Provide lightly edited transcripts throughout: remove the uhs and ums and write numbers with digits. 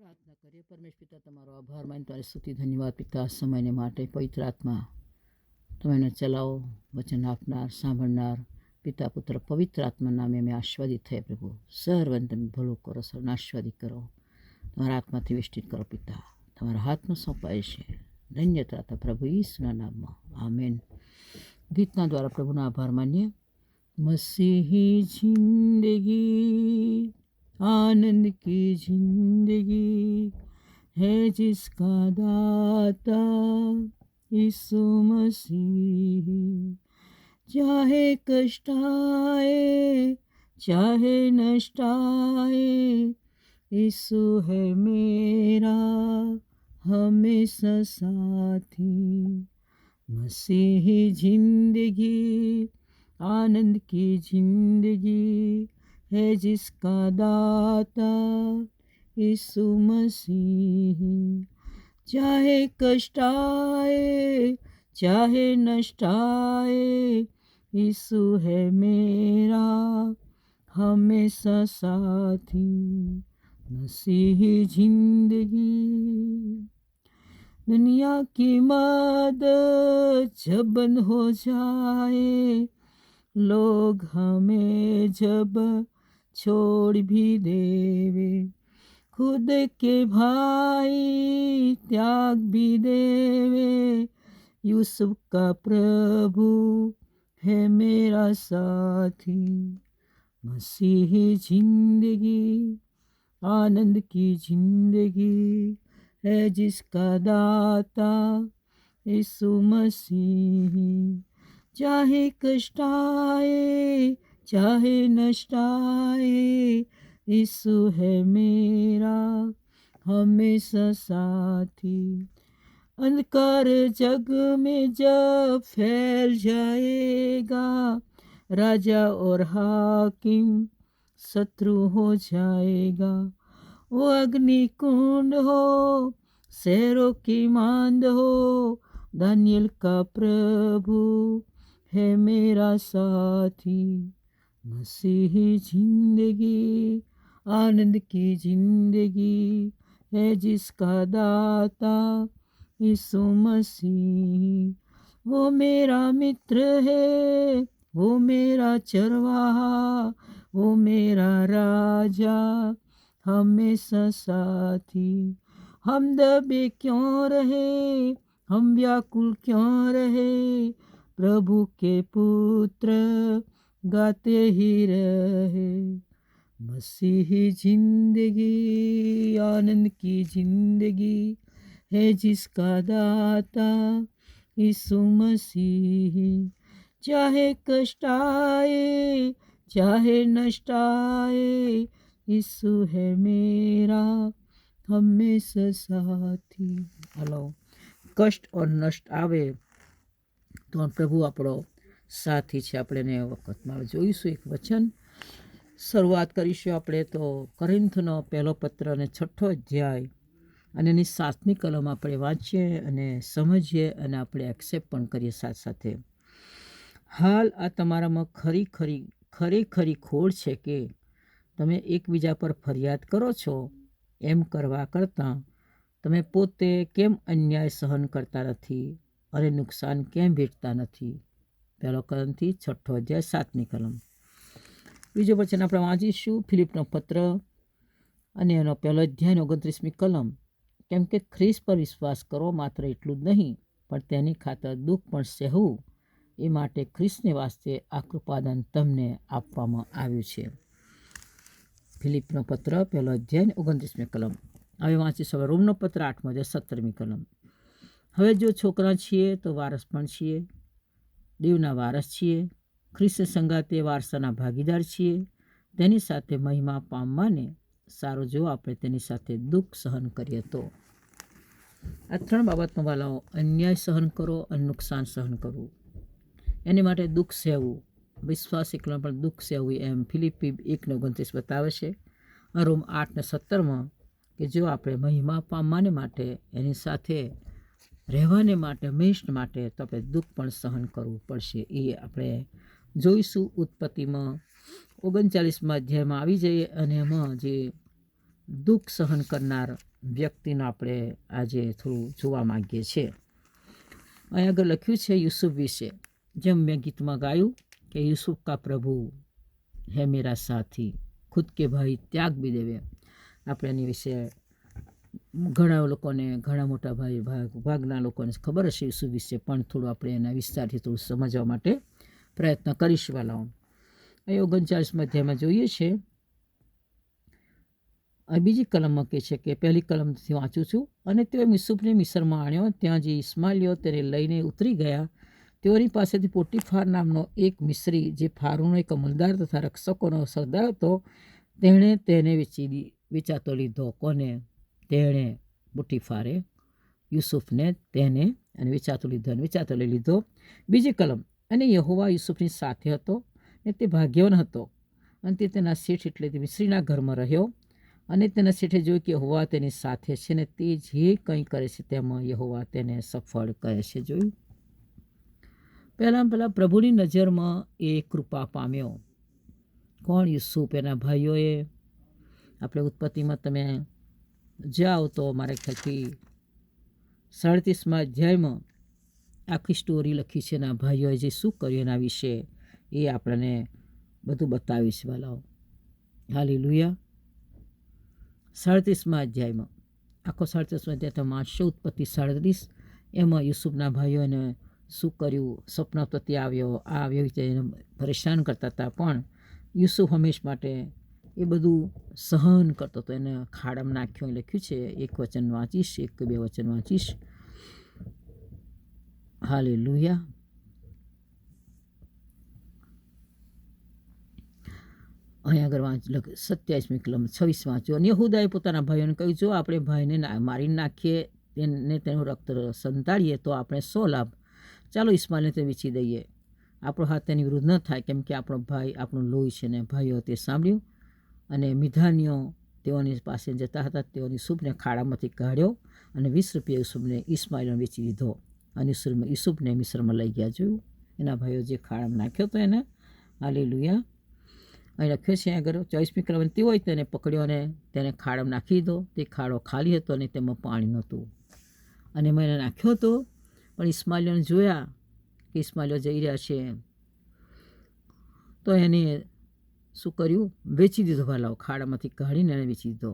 प्रार्थना करिए। परमेश्वर पिता તમારો આભાર માન તમારી સ્તુતિ ધન્યવાદ પિતા આ સમયને માટે પવિત્ર આત્મા તમે એને ચલાવો, વચન આપનાર સાંભળનાર પિતા પુત્ર પવિત્ર આત્મા નામે અમે આશીર્વાદિત થયા પ્રભુ। સર્વને તમે ભલું કરો, સર્વને આશીર્વાદિત કરો, તમારા આત્માથી વિષ્ટિત કરો પિતા, તમારા હાથમાં સોંપાય છે। ધન્યતા હતા પ્રભુ ઈસુના નામમાં, આમેન। ગીતના દ્વારા પ્રભુનો આભાર માનીએ। मसीही जिंदगी आनंद की जिंदगी है जिसका दाता यीशु मसीह। चाहे कष्ट आए चाहे नष्ट आए, यीशु है मेरा हमेशा साथी। मसीही जिंदगी आनंद की जिंदगी है जिसका दाता यीशु मसीह। चाहे कष्ट आए चाहे नष्ट आए, यीशु है मेरा हमेशा साथी। मसीही जिंदगी दुनिया की मदद जब बंद हो जाए, लोग हमें जब छोड़ भी देवे, खुद के भाई त्याग भी देवे, यूसुफ का प्रभु है मेरा साथी। मसीही जिंदगी आनंद की जिंदगी है जिसका दाता यीशु मसीह। चाहे कष्ट आए चाहे नष्ट आए, यीशु है मेरा हमेशा साथी। अंधकार जग में जब फैल जाएगा, राजा और हाकिम शत्रु हो जाएगा, वो अग्नि कुंड हो शहरों की मांद हो, दानियल का प्रभु है मेरा साथी। मसीही जिंदगी आनंद की जिंदगी है जिसका दाता यीशु मसीह। वो मेरा मित्र है, वो मेरा चरवाहा, वो मेरा राजा हमेशा साथी। हम दबे क्यों रहे, हम व्याकुल क्यों रहे, प्रभु के पुत्र गाते ही रहे। मसीही जिंदगी आनंद की जिंदगी है जिसका दाता यीशु मसीह। चाहे कष्ट आए चाहे नष्ट आए, यीशु है मेरा हमेशा साथी। हलो कष्ट और नष्ट आवे तो प्रभु આપણો સાથી છે। આપણે એને વખતમાં જોઈશું એક વચન। શરૂઆત કરીશું આપણે તો કોરિન્થનો પહેલો પત્ર અને 6 અધ્યાય અને એની 7મી કલમ આપણે વાંચીએ અને સમજીએ અને આપણે એક્સેપ્ટ પણ કરીએ સાથે સાથે। હાલ આ તમારામાં ખરેખરી ખોડ છે કે તમે એકબીજા પર ફરિયાદ કરો છો, એમ કરવા કરતાં તમે પોતે કેમ અન્યાય સહન કરતા નથી અને નુકસાન કેમ વેઠતા નથી। પહેલો કલમથી 6 અધ્યાય 7મી કલમ। બીજો વચન આપણે વાંચીશું ફિલિપનો પત્ર અને એનો પહેલો અધ્યાય 29મી કલમ। કેમ કે ખ્રિસ્ત પર વિશ્વાસ કરો, માત્ર એટલું જ નહીં પણ તેની ખાતર દુઃખ પણ સહેવું, એ માટે ખ્રિસ્તને વાસ્તે આ કૃપાદાન તમને આપવામાં આવ્યું છે। ફિલિપનો પત્ર પહેલો અધ્યાય 29મી કલમ। હવે વાંચીશું હવે રોમનો પત્ર 8મો અધ્યાય 17મી કલમ। હવે જો છોકરા છીએ તો વારસ પણ છીએ, દેવના વારસ છીએ, ખ્રિસ્ત સંગાતે વારસાના ભાગીદાર છીએ, તેની સાથે મહિમા પામવાને સારું જો આપણે તેની સાથે દુઃખ સહન કરીએ તો। આ 3 બાબતમાં વાલાઓ, અન્યાય સહન કરો અને નુકસાન સહન કરવું, એની માટે દુઃખ સહેવું, વિશ્વાસ એકલો પણ દુઃખ સહેવું, એમ ફિલિપી 1:29 બતાવે છે। રોમ 8:17માં કે જો આપણે મહિમા પામવાને માટે એની સાથે રહેવાને માટે હંમેશા માટે તો આપણે દુઃખ પણ સહન કરવું પડશે। એ આપણે જોઈશું ઉત્પત્તિમાં 39મા અધ્યાયમાં આવી જઈએ અને એમાં જે દુઃખ સહન કરનાર વ્યક્તિને આપણે આજે થોડું જોવા માગીએ છીએ. અહીં આગળ લખ્યું છે યુસુફ વિશે, જેમ મેં ગીતમાં ગાયું કે યુસુફ કા પ્રભુ હે મેરા સાથી, ખુદ કે ભાઈ ત્યાગ બી દેવે. આપણે એની વિશે ઘણા લોકોને, ઘણા મોટા ભાગના લોકોને ખબર હશે યુસુફ વિશે, પણ થોડું આપણે એના વિસ્તારથી થોડું સમજવા માટે પ્રયત્ન કરીશું. વાલાઓ, અહીં 39 અધ્યાયમાં જોઈએ છે. બીજી કલમમાં કહે છે કે પહેલી કલમથી વાંચું છું. અને તેઓ યુસુફને મિસ્રમાં આણ્યો. ત્યાં જે ઇસ્માઈલીઓ તેને લઈને ઉતરી ગયા. તેઓની પાસેથી પોટીફાર નામનો એક મિસ્રી, જે ફારૂનો એક અમલદાર તથા રક્ષકોનો સરદાર હતો, તેણે તેને વેચાતો લીધો. કોને? તેણે, પોટીફારે યુસુફને તેને અને વેચાતો લઈ લીધો. બીજી કલમ, અને યહોવા યુસુફની સાથે હતો, ને તે ભાગ્યવાન હતો, અને તે તેના શેઠ એટલે તે મિસ્રીના ઘરમાં રહ્યો. અને તેના શેઠે જોયું કે યહોવા તેની સાથે છે, ને તે જે કંઈ કરે છે તેમાં યહોવા તેને સફળ કરે છે. જોયું? પહેલાં પ્રભુની નજરમાં એ કૃપા પામ્યો. કોણ? યુસુફ. એના ભાઈઓએ, આપણે ઉત્પત્તિમાં તમે જાઓ તો મારા ખ્યાલથી 37મા અધ્યાયમાં આખી સ્ટોરી લખી છે. એના ભાઈઓએ જે શું કર્યું એના વિશે એ આપણને બધું બતાવીશ. વાલાઓ, હાલેલુયા. 37મા અધ્યાયમાં, આખો 37મા અધ્યાય તમે વાંચશો, ઉત્પત્તિ 37, એમાં યુસુફના ભાઈઓને શું કર્યું. સ્વપ્નપતિ આવ્યો, એને પરેશાન કરતા હતા, પણ યુસુફ હંમેશ માટે એ બધું સહન કરતો હતો. એને ખાડામાં નાખ્યો લખ્યું છે. એક વચન વાંચીશ, એક કે બે વચન વાંચીશ. હાલેલુયા. અહીં આગળ 27મી કલમ 26 વાંચ્યો. અને યહૂદાએ પોતાના ભાઈઓને કહ્યું, જો આપણે ભાઈને મારી નાખીએ ને તેનું રક્ત સંતાડીએ તો આપણે 100 લાભ. ચાલો ઇસ્માઈલને તે વેચી દઈએ, આપણો હાથ તેની વિરુદ્ધ ન થાય, કેમ કે આપણો ભાઈ આપણું લોહી છે. ને ભાઈઓ તે સાંભળ્યું, અને મિધાનીઓ તેઓની પાસે જતા હતા, તેઓની યુસુફને ખાડામાંથી કાઢ્યો, અને 20 રૂપિયા યુસુફને ઇસ્માઈલને વેચી દીધો, અને યુસુફને મિસ્રમાં લઈ ગયા. જોયું? એના ભાઈઓ જે ખાડામાં નાખ્યો હતો એને. હાલેલુયા. અહીં લખ્યો છે આગળ 24મી કલમ, તેઓએ તેને પકડ્યો અને તેને ખાડામાં નાખી દીધો. તે ખાડો ખાલી હતો અને તેમાં પાણી નહોતું, અને મેં એને નાખ્યો હતો. પણ ઇસ્માઈલીઓને જોયા કે ઇસ્માઈલીઓ જઈ રહ્યા છે, તો એને શું કર્યું? વેચી દીધો. ભાલાઓ, ખાડામાંથી કાઢીને એને વેચી દીધો.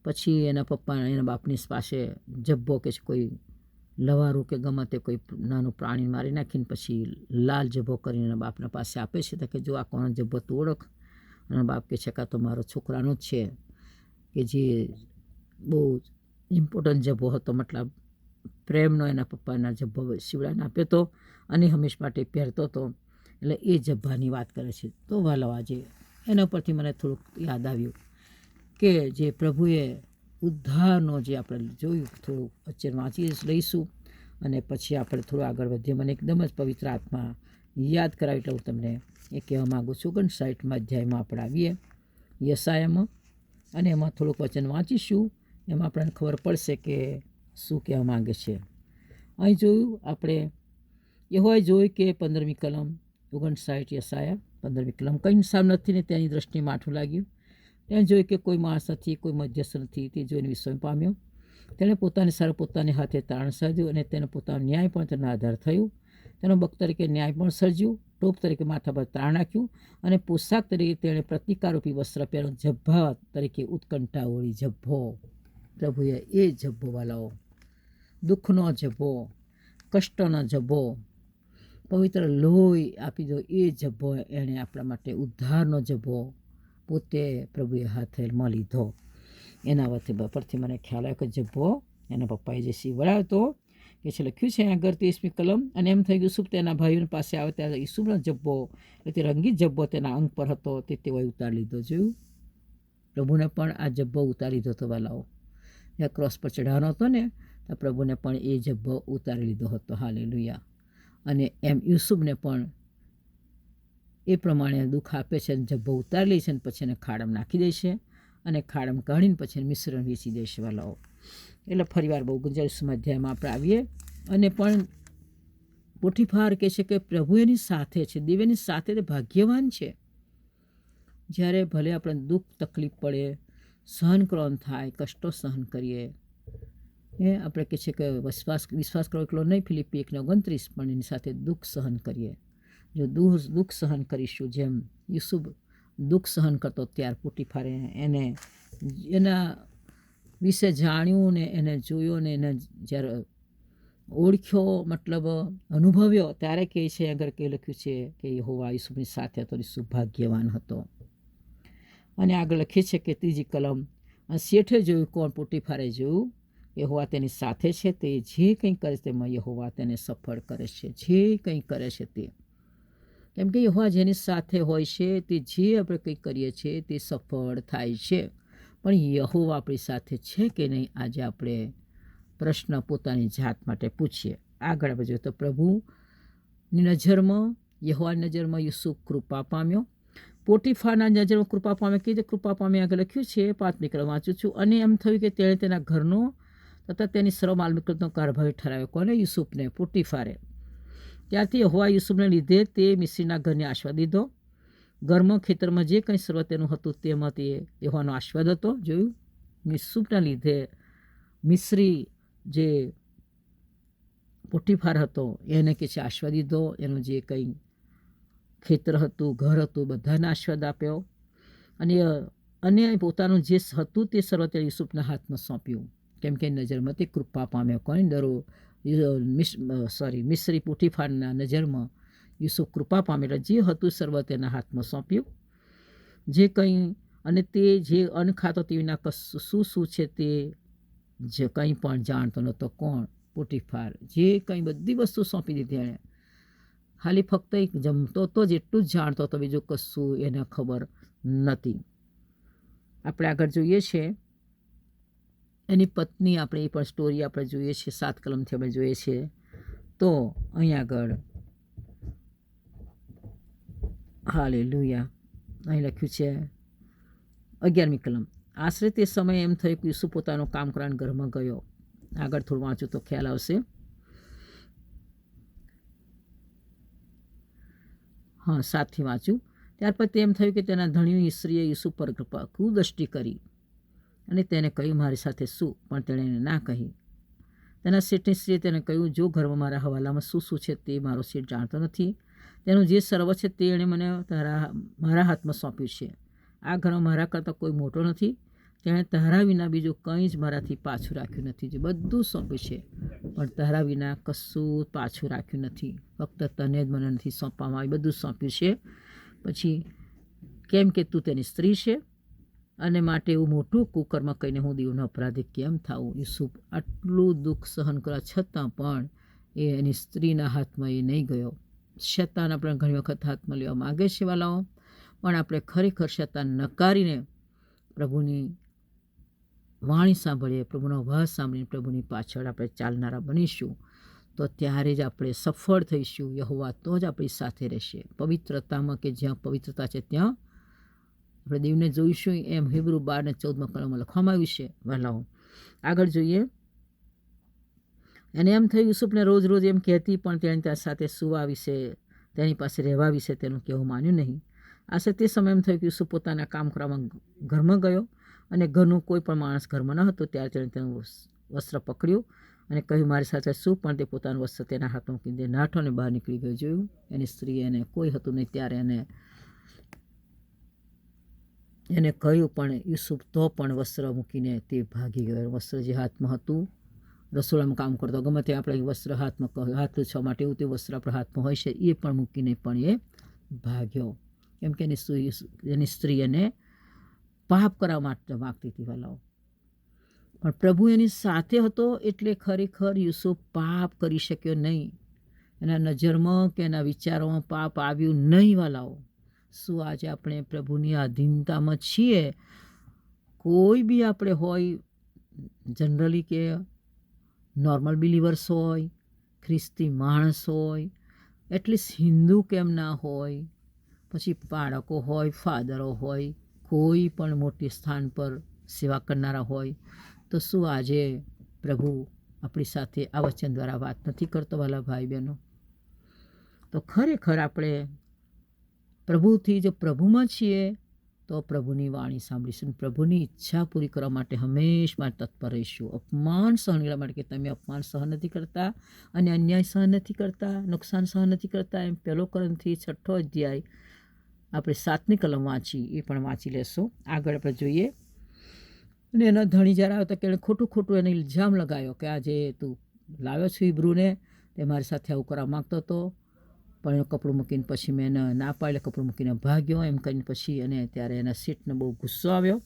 પછી એના પપ્પા, એના બાપની પાસે જબ્બો કે કોઈ લવારું કે ગમે તે કોઈ નાનું પ્રાણી મારી નાખીને પછી લાલ જબ્બો કરીને એના બાપના પાસે આપે છે. તો કે જો આ કોનો જબ્બો તું ઓળખ. અને બાપ કહે છે કે આ તો મારો છોકરાનો જ છે, કે જે બહુ ઇમ્પોર્ટન્ટ જબ્બો હતો, મતલબ પ્રેમનો. એના પપ્પાના જબ્બો શિવડાને આપ્યો હતો અને હંમેશ માટે પહેરતો હતો. એટલે એ જબ્બાની વાત કરે છે. તો વાલો, આજે એના પરથી મને થોડુંક યાદ આવ્યું કે જે પ્રભુએ ઉદ્ધારનો જે આપણે જોયું, થોડું વચ્ચે વાંચી લઈશું અને પછી આપણે થોડું આગળ વધીએ. મને એકદમ જ પવિત્ર આત્મા યાદ કરાવી એટલે હું તમને એ કહેવા માગું છું. 59મા અધ્યાયમાં આપણે આવીએ, યશાયામાં, અને એમાં થોડુંક વચન વાંચીશું. એમાં આપણને ખબર પડશે કે શું કહેવા માગે છે. અહીં જોયું આપણે, યહોવાએ જોયું કે 15મી કલમ 59 યશાયા 15મી કલમ, કંઈ સામ નથી ને તેની દ્રષ્ટિએ માઠું લાગ્યું. તેણે જોયું કે કોઈ માણસ નથી, કોઈ મધ્યસ્થ નથી. તે જોઈને વિસ્મય પામ્યો. તેણે પોતાની સારા પોતાની હાથે તારણ સાધ્યું, અને તેને પોતાનો ન્યાય પણ તેના આધાર થયું. તેનો બક તરીકે ન્યાય પણ સર્જ્યું, ટોપ તરીકે માથા પર તારણ નાખ્યું, અને પોશાક તરીકે તેણે પ્રતિકારરૂપી વસ્ત્ર પહેર્યું. જબ્ભા તરીકે ઉત્કંઠા ઓળી. જબ્બો, પ્રભુએ એ જબ્બો, વાલાઓ, દુઃખનો જબ્બો, કષ્ટનો જબ્બો, પવિત્ર લોહી આપી દો એ જબ્બો એણે આપણા માટે, ઉદ્ધારનો જબ્બો પોતે પ્રભુએ હાથમાં લીધો. એના પરથી મને ખ્યાલ આવ્યો કે જબ્બો એના પપ્પાએ જે સીવડાવ્યો હતો, કે છે લખ્યું છે આગળ 30મી કલમ, અને એમ થઈ યુસુફ તેના ભાઈઓની પાસે આવે ત્યારે યુસુફનો જબ્બો, એટલે તે રંગીત જબ્બો તેના અંગ પર હતો, તે તેઓએ ઉતારી લીધો. જોયું? પ્રભુને પણ આ જબ્બો ઉતારી લીધો હતો. વાલાઓ, એ ક્રોસ પર ચઢાવવાનો હતો ને, તો પ્રભુને પણ એ જબ્બો ઉતારી લીધો હતો. હાલેલુયા. અને એમ યુસુફને પણ એ પ્રમાણે દુઃખ આપે છે, જબ્બો ઉતારી લે છે, અને પછી એને ખાડામાં નાખી દે છે, અને ખાડામાં કાઢીને પછી મિશ્રણ વેચી દે છે. વાલાઓ, એટલે ફરીવાર 39મા અધ્યાયમાં આપણે આવીએ, અને પણ પોટીફાર કહે છે કે પ્રભુ એની સાથે છે, દેવની સાથે તે ભાગ્યવાન છે. જ્યારે ભલે આપણે દુઃખ તકલીફ પડે, સહન કરવાનું થાય, કષ્ટો સહન કરીએ. આપણે કહે છે કે વિશ્વાસ કરો એકલો નહીં, ફિલિપી 1:29, પણ એની સાથે દુઃખ સહન કરીએ. જો દુઃખ સહન કરીશું, જેમ યુસુફ દુઃખ સહન કરતો ત્યાર પોટીફારે એને એના વિશે જાણ્યું ને એને જોયો ને એને જ્યારે ઓળખ્યો, મતલબ અનુભવ્યો, ત્યારે કહે છે, આગળ કે લખ્યું છે કે યહોવા યુસુફની સાથે હતો, યુસુફ ભાગ્યવાન હતો. અને આગળ લખે છે કે 3જી કલમ, શેઠે જોયું, કોણ? પોટીફારે જોયું, યહોવા તેની સાથે છે, તે જે કંઈ કરે છે તેમાં યહોવા તેને સફળ કરે છે. જે કંઈ કરે છે તે, કેમ કે યહોવા જેની સાથે હોય છે તે જે આપણે કંઈ કરીએ છીએ તે સફળ થાય છે. પણ યહોવા આપણી સાથે છે કે નહીં, આજે આપણે પ્રશ્ન પોતાની જાત માટે પૂછીએ. આગળ આપણે જોઈએ તો પ્રભુની નજરમાં, યહોવાની નજરમાં યુસુફ કૃપા પામ્યો. પોટીફારના નજરમાં કૃપા પામ્યો. કે કૃપા પામ્યા આગળ લખ્યું છે, 5મી કલમ વાંચું છું. અને એમ થયું કે તેણે તેના ઘરનો તથા તેની સર્વ માલ મિલકતનો કારભારી ઠરાવ્યો. કોને? યુસુફને, પોટીફારે. ત્યારથી યહોવા યુસુફને લીધે તે મિસ્રીના ઘરને આશીર્વાદ દીધો. ઘરમાં, ખેતરમાં જે કંઈ સર્વ તેનું હતું તેમાં તે યહોવાનો આશીર્વાદ હતો. જોયું, યુસુફના લીધે મિસ્રી જે પોટીફાર હતો એને કે છે આશીર્વાદ દીધો. એનું જે કંઈ ખેતર હતું, ઘર હતું, બધાને આશીર્વાદ આપ્યો. અને પોતાનું જે હતું તે સર્વ તે યુસુફના હાથમાં સોંપ્યું, કેમ કે નજરમાં તે કૃપા પામ્યો. કોની? મિસ્રી પોટીફારના નજરમાં યુસુફ કૃપા પામેલા. જે હતું સર્વ તેના હાથમાં સોંપ્યું. જે કંઈ, અને તે જે અન્ન ખાતો તે વિના શું છે તે જે કંઈ પણ જાણતો નહોતો. કોણ? પોટીફાર. જે કંઈ બધી વસ્તુ સોંપી દીધી એણે. ખાલી ફક્ત એક જમતો તો જેટલું જ જાણતો હતો, બીજું કશું એને ખબર નથી. આપણે આગળ જોઈએ છે એની પત્ની, આપણે એ પણ સ્ટોરી આપણે જોઈએ છીએ, 7 કલમથી આપણે જોઈએ છીએ. તો અહીં આગળ હાલેલુયા અહીં લખ્યું છે 11મી કલમ, આશરે તે સમયે એમ થયું કે યુસુફ પોતાનું કામ કરવાના ઘરમાં ગયો. આગળ થોડું વાંચું તો ખ્યાલ આવશે. હા, 7થી વાંચું. ત્યાર પછી એમ થયું કે તેના ધણીની સ્ત્રીએ યુસુફ પર કુદૃષ્ટિ કરી અને તેને કહ્યું, મારી સાથે શું? પણ તેણે એને ના કહી. તેના શેઠની સ્ત્રીએ તેને કહ્યું, જો ઘરમાં મારા હવાલામાં શું છે તે મારો શેઠ જાણતો નથી. તેનું જે સર્વ છે તે એણે મને મારા હાથમાં સોંપ્યું છે. આ ઘરમાં મારા કરતાં કોઈ મોટો નથી. તેણે તારા વિના બીજું કંઈ જ મારાથી પાછું રાખ્યું નથી. જે બધું સોંપ્યું છે, પણ તારા વિના કશું પાછું રાખ્યું નથી. ફક્ત તને જ મને નથી સોંપવામાં આવ્યું, બધું સોંપ્યું છે. પછી કેમ કે તું તેની સ્ત્રી છે, અને માટે એવું મોટું કુકર્મ કહીને હું દીવનો અપરાધી કેમ થાઉં? યુસુફ આટલું દુઃખ સહન કરવા છતાં પણ એની સ્ત્રીના હાથમાં એ નહીં ગયો. શૈતાન આપણે ઘણી વખત હાથમાં લેવા માગે છે વાલાઓ, પણ આપણે ખરેખર શૈતાન નકારીને પ્રભુની વાણી સાંભળીએ, પ્રભુનો અવાજ સાંભળીને પ્રભુની પાછળ આપણે ચાલનારા બનીશું, તો ત્યારે જ આપણે સફળ થઈશું. યહોવા તો જ આપણી સાથે રહેશે. પવિત્રતામાં, કે જ્યાં પવિત્રતા છે ત્યાં આપણે દેવને જોઈશું. એમ હિબ્રુ 12:14 કલમમાં લખવામાં આવ્યું છે વહાલાઓ. આગળ જોઈએ. અને એમ થયું યુસુફને રોજ એમ કહેતી, પણ તેની ત્યાં સાથે સુવા વિશે, તેની પાસે રહેવા વિશે તેનું કહેવું માન્યું નહીં. આશરે તે સમય એમ થયું કે યુસુફ પોતાના કામ કરવામાં ઘરમાં ગયો, અને ઘરનું કોઈ પણ માણસ ઘરમાં ન હતો. ત્યારે તેણે તેનું વસ્ત્ર પકડ્યું અને કહ્યું, મારી સાથે શું? પણ તે પોતાનું વસ્ત્ર તેના હાથમાં મૂકીને નાઠો અને બહાર નીકળી ગયો. જોયું, એની સ્ત્રી, એને કોઈ હતું નહીં. ત્યારે એને કહ્યું, પણ યુસુફ તો પણ વસ્ત્ર મૂકીને તે ભાગી ગયો. વસ્ત્ર જે હાથમાં હતું, રસોડામાં કામ કરતો, ગમે તે આપણે વસ્ત્ર હાથમાં, હાથ લૂછવા માટે એવું તે વસ્ત્ર આપણા હાથમાં હોય છે, એ પણ મૂકીને પણ એ ભાગ્યો. કેમ કે એની સ્ત્રી એને પાપ કરવા માટે માગતી હતી વાલાઓ. પણ પ્રભુ એની સાથે હતો, એટલે ખરેખર યુસુફ પાપ કરી શક્યો નહીં. એના નજરમાં કે એના વિચારોમાં પાપ આવ્યું નહીં વાલાઓ. શું આજે આપણે પ્રભુની આધીનતામાં છીએ? કોઈ બી આપણે હોય, જનરલી કે નોર્મલ બિલીવર્સ હોય, ખ્રિસ્તી માણસ હોય, એટલીસ્ટ હિન્દુ કેમ ના હોય, પછી બાળકો હોય, ફાધરો હોય, કોઈ પણ મોટી સ્થાન પર સેવા કરનારા હોય, તો શું આજે પ્રભુ આપણી સાથે આ વચન દ્વારા વાત નથી કરતો વાલા ભાઈ બહેનો? તો ખરેખર આપણે પ્રભુથી જો પ્રભુમાં છીએ તો પ્રભુની વાણી સાંભળીશું, પ્રભુની ઈચ્છા પૂરી કરવા માટે હંમેશ માટે તત્પર રહીશું. અપમાન સહન કરવા માટે, કે તમે અપમાન સહન નથી કરતા અને અન્યાય સહન નથી કરતા, નુકસાન સહન નથી કરતા. એમ 1 કોરિન્થી 6 અધ્યાય આપણે 7મી કલમ વાંચી, એ પણ વાંચી લેશો. આગળ આપણે જોઈએ. અને એનો ધણી જ્યારે આવ્યો તો કે ખોટું એને ઇલ્ઝામ લગાવ્યો કે આ જે તું લાવ્યો છું હિબ્રુને, તે મારી સાથે આવું કરવા માગતો હતો, પણ એનું કપડું મૂકીને પછી મેં એને ના પાડે, કપડું મૂકીને ભાગ્યો. એમ કરીને પછી અને ત્યારે એના શેઠને બહુ ગુસ્સો આવ્યો.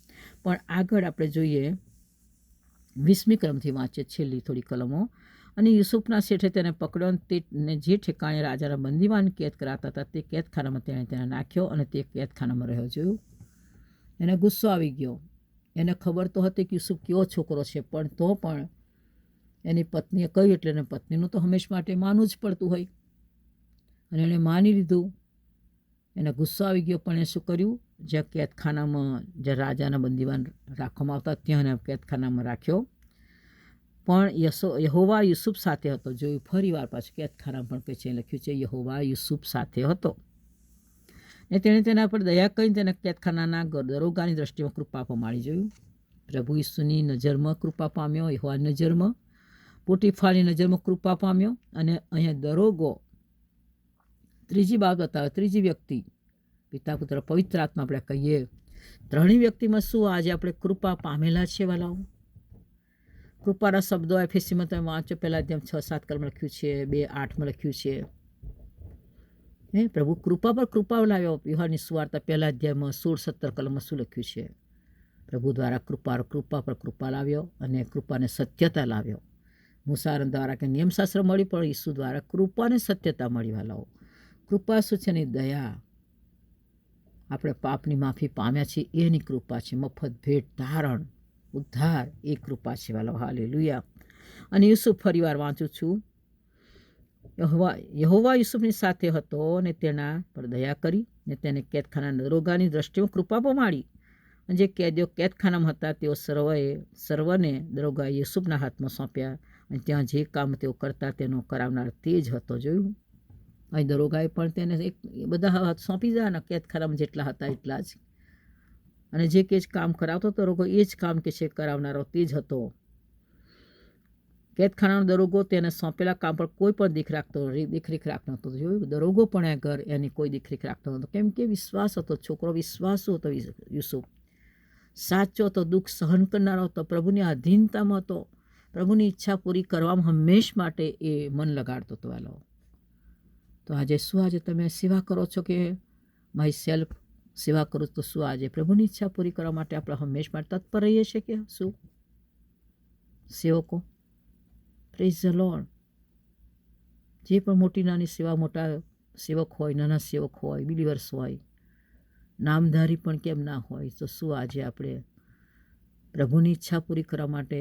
પણ આગળ આપણે જોઈએ 20મી કલમથી વાંચીએ, છેલ્લી થોડી કલમો. અને યુસુફના શેઠે તેને પકડ્યો અને જે ઠેકાણે રાજાના બંદીવાન કેદ કરાતા હતા તે કેદખાનામાં તેને નાખ્યો અને તે કેદખાનામાં રહ્યો. જોયું, એને ગુસ્સો આવી ગયો. એને ખબર તો હતી કે યુસુફ કેવો છોકરો છે, પણ તો પણ એની પત્નીએ કહ્યું એટલે એને પત્નીનું તો હંમેશ માટે માનવું જ પડતું હોય. અને એણે માની લીધું. એને ગુસ્સો આવી ગયો. પણ એ શું કર્યું, જ્યાં કેદખાનામાં જ્યાં રાજાના બંદીવાન રાખવામાં આવતા ત્યાં એને કેદખાનામાં રાખ્યો. પણ યહોવા યુસુફ સાથે હતો. જોયું, ફરી વાર પાછું કેદખાનામાં પણ છે લખ્યું છે યહોવા યુસુફ સાથે હતો. ને તેણે તેના પર દયા કરીને તેને કેદખાનાના દરોગાની દ્રષ્ટિમાં કૃપા પમાડી. જોયું, પ્રભુ ઈસુની નજરમાં કૃપા પામ્યો, યહોવાની નજરમાં, પોટીફારની નજરમાં કૃપા પામ્યો. અને અહીંયા દરોગો ત્રીજી બાબત બતાવે, ત્રીજી વ્યક્તિ, પિતા પુત્ર પવિત્ર આત્મા આપણે કહીએ. ત્રણેય વ્યક્તિમાં શું આજે આપણે કૃપા પામેલા છે વાલાઓ? કૃપાના શબ્દો એફએસીમાં તમે વાંચો, પહેલા અધ્યાય 6-7 કલમ લખ્યું છે, 2:8 લખ્યું છે. પ્રભુ કૃપા પર કૃપા લાવ્યો. યુહાનની સુવાર્તા 1 અધ્યાયમાં 16-17 કલમમાં શું લખ્યું છે? પ્રભુ દ્વારા કૃપા પર કૃપા લાવ્યો અને કૃપાને સત્યતા લાવ્યો. મૂસા દ્વારા કે નિયમશાસ્ત્ર મળી, પણ ઈસુ દ્વારા કૃપાને સત્યતા મળી વાલાઓ. કૃપા શું છે? એની દયા. આપણે પાપની માફી પામ્યા છીએ એની કૃપા છે. મફત ભેટ, ધારણ, ઉદ્ધાર, એ કૃપા છે વાલાઓ. હાલેલુયા. અને યુસુફ, ફરીવાર વાંચું છું, યહોવા યુસુફની સાથે હતો અને તેના પર દયા કરી ને તેને કેદખાના દરોગાની દ્રષ્ટિમાં કૃપા પમાડી. અને જે કેદીઓ કેદખાનામાં હતા તેઓ સર્વને દરોગા યુસુફના હાથમાં સોંપ્યા. અને ત્યાં જે કામ તેઓ કરતા તેનો કરાવનાર તે જ હતો. જોયું, અહીં દરોગાએ પણ તેને બધા હાથ સોંપી દીધા. કેદખાનામાં જેટલા હતા એટલા જ. અને જે કે કામ કરાવતો દરોગો એ જ કામ કે છે કરાવનારો તે જ હતો. કેદખાનાનો દરોગો તેને સોંપેલા કામ પર કોઈ પણ દેખરેખ રાખતો નહોતો. જોયું, દરોગો પણ આ ઘર એની કોઈ દેખરેખ રાખતો નહોતો. કેમ કે વિશ્વાસ હતો. છોકરો વિશ્વાસુ હતો યુસુફ. સાચો હતો, દુઃખ સહન કરનારો હતો, પ્રભુની આધીનતામાં હતો, પ્રભુની ઈચ્છા પૂરી કરવામાં હંમેશ માટે એ મન લગાડતો હતો વાલો. તો આજે શું, આજે તમે સેવા કરો છો કે માય સેલ્ફ સેવા કરું, તો શું આજે પ્રભુની ઈચ્છા પૂરી કરવા માટે આપણે હંમેશ માટે તત્પર રહીએ છીએ કે શું સેવકો? Praise the lord. જે પણ મોટી નાની સેવા, મોટા સેવક હોય, નાના સેવક હોય, બિલીવર્સ હોય, નામધારી પણ કેમ ના હોય, તો શું આજે આપણે પ્રભુની ઈચ્છા પૂરી કરવા માટે,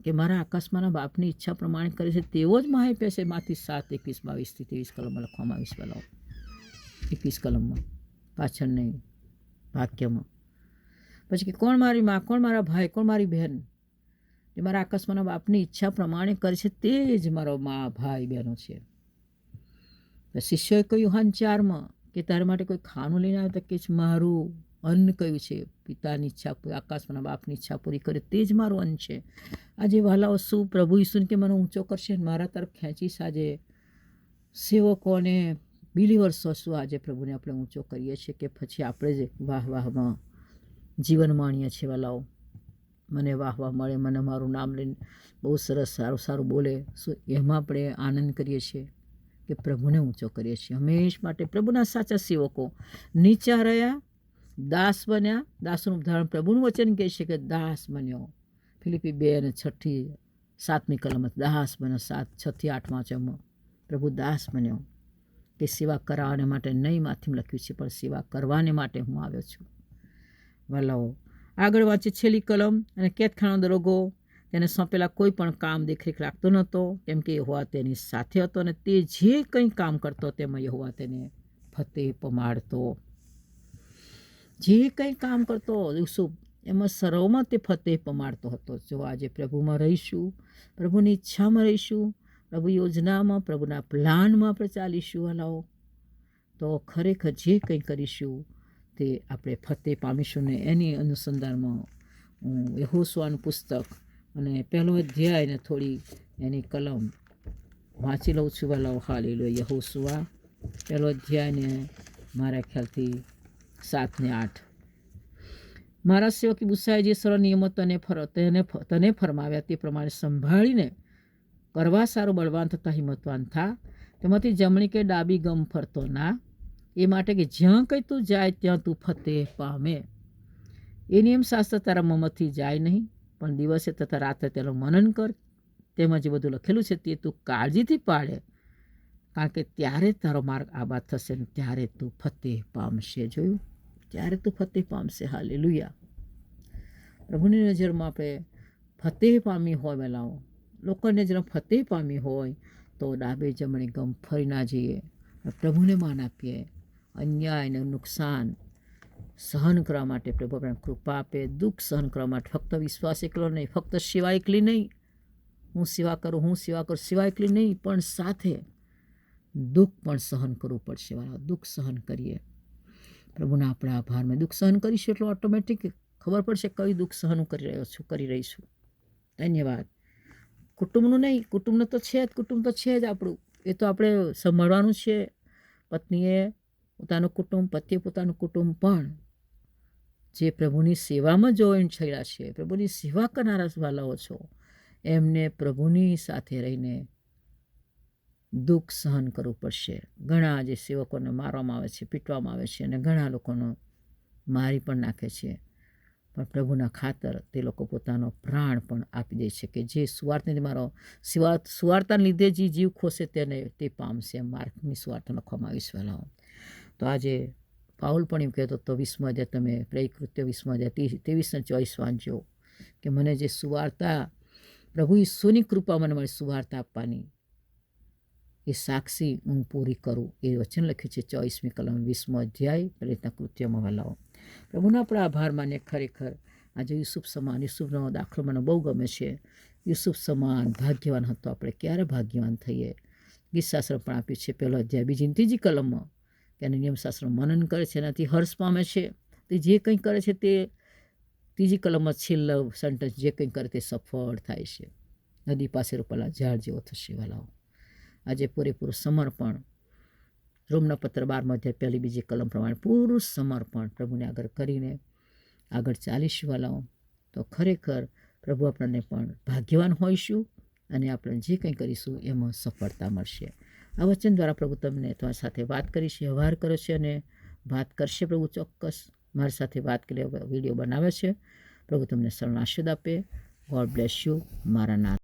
કે મારા આકાશમાંના બાપની ઈચ્છા પ્રમાણે કરે છે તેવો જ માહે પેશે માંથી 7:21-22-23 કલમમાં લખવામાં આવીશ પેલા 21 કલમમાં, પાછળ નહીં વાક્યમાં. પછી કે કોણ મારી મા, કોણ મારા ભાઈ, કોણ મારી બહેન, જે મારા આકાશમાંના બાપની ઈચ્છા પ્રમાણે કરે છે તે જ મારો મા, ભાઈ, બહેનો છે. શિષ્યોએ કહ્યું યુહાન 4માં કે તારા માટે કોઈ ખાવાનું લઈને આવે તો કે મારું અન્ન કયું છે, પિતાની ઈચ્છા, આકાશમાંના બાપની ઈચ્છા પૂરી કરે તે જ મારું અન્ન છે. આજે વહાલાઓ શું પ્રભુ ઈસુને કે મને ઊંચો કરશે, મારા તરફ ખેંચીશ? આજે સેવકોને બિલીવર્સો શું આજે પ્રભુને આપણે ઊંચો કરીએ છીએ કે પછી આપણે જ વાહમાં જીવન માણીએ છીએ વહાલાઓ? મને વાહ મળે, મને મારું નામ લઈને બહુ સરસ સારું બોલે, શું એમાં આપણે આનંદ કરીએ છીએ કે પ્રભુને ઊંચો કરીએ છીએ? હંમેશ માટે પ્રભુના સાચા સેવકો નીચા રહ્યા, દાસ બન્યા. દાસનું ઉદાહરણ પ્રભુનું વચન કહે છે કે દાસ બન્યો. ફિલિપી 2:6-7 કલમ, દાસ બન્યો. 6-8 વાંચવામાં પ્રભુ દાસ બન્યો કે સેવા કરાવવાને માટે નહીં, માથીમાં લખ્યું છે, પણ સેવા કરવાને માટે હું આવ્યો છું વલાઓ. આગળ વાંચે છેલ્લી કલમ. અને કેદખાનાનો દરોગો તેને સોંપેલા કોઈ પણ કામ દેખરેખ રાખતો નહોતો, કેમ કે યહોવા તેની સાથે હતો અને તે જે કંઈ કામ કરતો તેમાં યહોવા તેને ફતેહ પમાડતો. જે કંઈ કામ કરતો યુસુફ, એમાં સર્વમાં તે ફતેહ પમાડતો હતો. જો આજે પ્રભુમાં રહીશું, પ્રભુની ઈચ્છામાં રહીશું, પ્રભુ યોજનામાં, પ્રભુના પ્લાનમાં આપણે ચાલીશું હલાવો, તો ખરેખર જે કંઈ કરીશું તે આપણે ફતેહ પામીશું ને એની અનુસંધાનમાં હું યહોશુઆનું પુસ્તક અને પહેલો અધ્યાય ને થોડી એની કલમ વાંચી લઉં છું વાલાઓ. હાલેલુયા. યહોશુઆ પહેલો અધ્યાય ને મારા ખ્યાલથી 7 ને 8. મારા સેવક બુસાએ જે સરળ નિયમો તને ફરમાવ્યા તે પ્રમાણે સંભાળીને કરવા સારું બળવાન તથા હિંમતવાન થા. તેમાંથી જમણી કે ડાબી ગમ ફરતો ના, એ માટે કે જ્યાં કંઈ તું જાય ત્યાં તું ફતેહ પામે. એ નિયમ શાસ્ત્ર તારા મોંમાંથી જાય નહીં, પણ દિવસે તથા રાત્રે તેનું મનન કર. તેમાં જે બધું લખેલું છે તે તું કાળજીથી પાડે, કારણ કે ત્યારે તારો માર્ગ આબાદ થશે ને ત્યારે તું ફતેહ પામશે. જોયું? ત્યારે તું ફતેહ પામશે. હાલેલુયા. પ્રભુની નજરમાં આપણે ફતેહ પામી હોય વહેલાઓ, લોકોની નજરમાં ફતેહ પામી હોય તો ડાબે જમણે ગમ ફરી ના જઈએ. પ્રભુને માન આપીએ. અન્યાય અને નુકસાન સહન કરવા માટે પ્રભુ આપણને કૃપા આપે. દુઃખ સહન કરવા માટે ફક્ત વિશ્વાસ એકલો નહીં, ફક્ત સેવા એકલી નહીં, હું સેવા કરું સેવા એકલી નહીં, પણ સાથે દુઃખ પણ સહન કરવું પડશે. વાળા દુઃખ સહન કરીએ. પ્રભુના આપણે આભાર. મેં દુઃખ સહન કરીશું એટલે ઓટોમેટિક ખબર પડશે કઈ દુઃખ સહન કરી રહી છું. ધન્યવાદ. કુટુંબનું નહીં, કુટુંબનું તો છે જ, કુટુંબ તો છે જ આપણું, એ તો આપણે સંભાળવાનું છે. પત્નીએ પોતાનું કુટુંબ, પતિએ પોતાનું કુટુંબ, પણ જે પ્રભુની સેવામાં જોઈન્ટ થયેલા છે, પ્રભુની સેવા કરનારા વાલાઓ છો, એમને પ્રભુની સાથે રહીને દુઃખ સહન કરવું પડશે. ઘણા જે સેવકોને મારવામાં આવે છે, પીટવામાં આવે છે, અને ઘણા લોકોનો મારી પણ નાખે છે, પણ પ્રભુના ખાતર તે લોકો પોતાનો પ્રાણ પણ આપી દે છે કે જે સુવાર્તાને મારો સુવાર્તાને લીધે જે જીવ ખોશે તેને તે પામશે. માર્કની સુવાર્તા લખવામાં આવી છે. તો આજે પાઉલ પણ એમ કહેતો તો 20મા અધ્યાય, તમે પ્રેરિત કૃત્યો 20મા અધ્યાય 23 ને 24 વાંચજો કે મને જે સુવાર્તા પ્રભુ ઈસુની કૃપા મને મળી સુવાર્તા આપવાની, એ સાક્ષી હું પૂરી કરું. એ વચન લખ્યું છે 24મી કલમ 20મો અધ્યાય પ્રેરિતના કૃત્યોમાં. વહેલાઓ પ્રભુના આપણે આભાર માને. ખરેખર આજે યુસુફ યુસુફનો દાખલો મને બહુ ગમે છે. યુસુફ સમાન ભાગ્યવાન હતો. આપણે ક્યારે ભાગ્યવાન થઈએ? ગીતશાસ્ત્ર પણ આપ્યું છે પહેલો અધ્યાય 2 ને 3 કલમમાં કે એને નિયમશાસ્ત્ર મનન કરે છે, એનાથી હર્ષ પામે છે. તે જે કંઈ કરે છે તે 3 કલમમાં છેલ્લો સેન્ટેન્સ, જે કંઈ કરે તે સફળ થાય છે. નદી પાસે રોપેલા ઝાડ જેવો થશે. વાલાઓ આજે પૂરેપૂરું સમર્પણ, રોમના પત્ર 12મા અધ્યાય 1-2 કલમ પ્રમાણે પૂરું સમર્પણ પ્રભુને આગળ કરીને આગળ ચાલીશું. વાલાઓ તો ખરેખર પ્રભુ આપણને પણ ભાગ્યવાન હોઈશું, અને આપણે જે કંઈ કરીશું એમાં સફળતા મળશે. આ વચન દ્વારા પ્રભુ તમને તમારી સાથે વાત કરી છે, વ્યવહાર કર્યો છે અને વાત કરશે. પ્રભુ ચોક્કસ મારી સાથે વાત કરી વિડીયો બનાવે છે. પ્રભુ તમને સર્વ આશીર્વાદ આપે. God bless you. મારા નાથ.